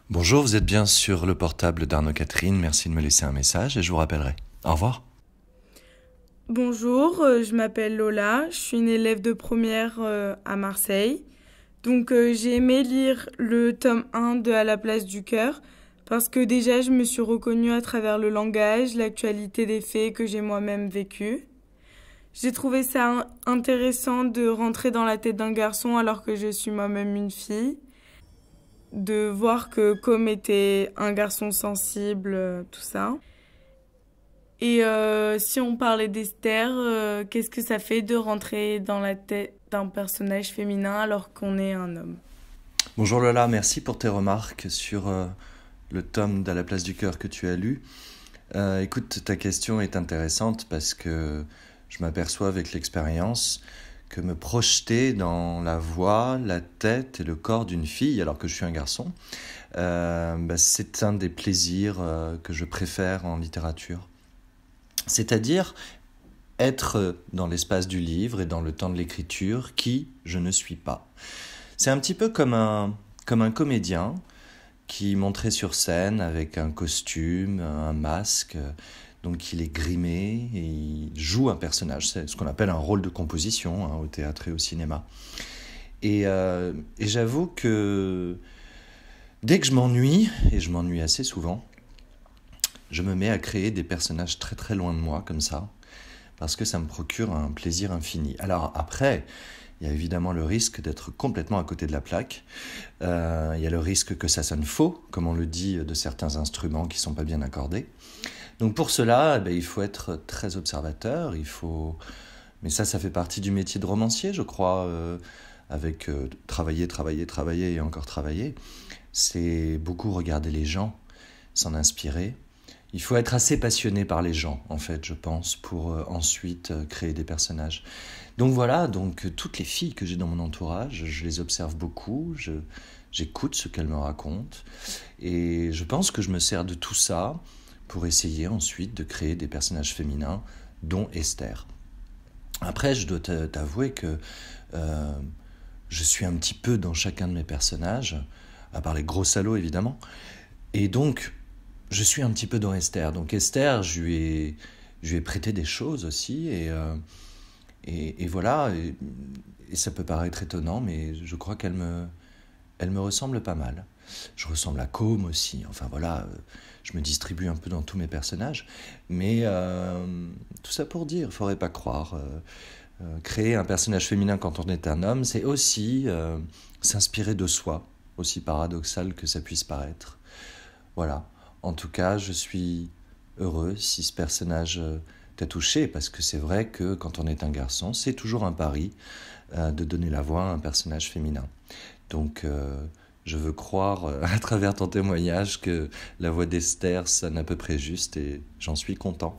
Bonjour, vous êtes bien sur le portable d'Arnaud Catherine. Merci de me laisser un message et je vous rappellerai. Au revoir. Bonjour, je m'appelle Lola, je suis une élève de première à Marseille. J'ai aimé lire le tome 1 de À la place du cœur parce que déjà je me suis reconnue à travers le langage, l'actualité des faits que j'ai moi-même vécu. J'ai trouvé ça intéressant de rentrer dans la tête d'un garçon alors que je suis moi-même une fille, de voir que comme était un garçon sensible, tout ça. Si on parlait d'Esther, qu'est-ce que ça fait de rentrer dans la tête d'un personnage féminin alors qu'on est un homme? Bonjour Lola, merci pour tes remarques sur le tome d'À la place du cœur que tu as lu. Écoute, ta question est intéressante parce que je m'aperçois avec l'expérience que me projeter dans la voix, la tête et le corps d'une fille alors que je suis un garçon, c'est un des plaisirs que je préfère en littérature. C'est-à-dire être dans l'espace du livre et dans le temps de l'écriture qui je ne suis pas. C'est un petit peu comme un comédien qui monterait sur scène avec un costume, un masque, donc il est grimé et il joue un personnage. C'est ce qu'on appelle un rôle de composition au théâtre et au cinéma. Et j'avoue que dès que je m'ennuie, et je m'ennuie assez souvent, je me mets à créer des personnages très très loin de moi comme ça, parce que ça me procure un plaisir infini. Alors après, il y a évidemment le risque d'être complètement à côté de la plaque. Il y a le risque que ça sonne faux, comme on le dit de certains instruments qui ne sont pas bien accordés. Donc pour cela, il faut être très observateur, Mais ça fait partie du métier de romancier, je crois, avec travailler, travailler, travailler et encore travailler. C'est beaucoup regarder les gens, s'en inspirer. Il faut être assez passionné par les gens, en fait, je pense, pour ensuite créer des personnages. Donc voilà, toutes les filles que j'ai dans mon entourage, je les observe beaucoup, j'écoute ce qu'elles me racontent, et je pense que je me sers de tout ça pour essayer ensuite de créer des personnages féminins, dont Esther. Après, je dois t'avouer que euh, je suis un petit peu dans chacun de mes personnages, à part les gros salauds évidemment, et donc je suis un petit peu dans Esther. Donc Esther, je lui ai prêté des choses aussi, et voilà, et ça peut paraître étonnant, mais je crois elle me ressemble pas mal. Je ressemble à Com aussi, enfin voilà, je me distribue un peu dans tous mes personnages, mais tout ça pour dire, il ne faudrait pas croire. Créer un personnage féminin quand on est un homme, c'est aussi s'inspirer de soi, aussi paradoxal que ça puisse paraître. Voilà. En tout cas, je suis heureux si ce personnage t'a touché, parce que c'est vrai que quand on est un garçon, c'est toujours un pari de donner la voix à un personnage féminin. Donc, je veux croire, à travers ton témoignage, que la voix d'Esther sonne à peu près juste et j'en suis content.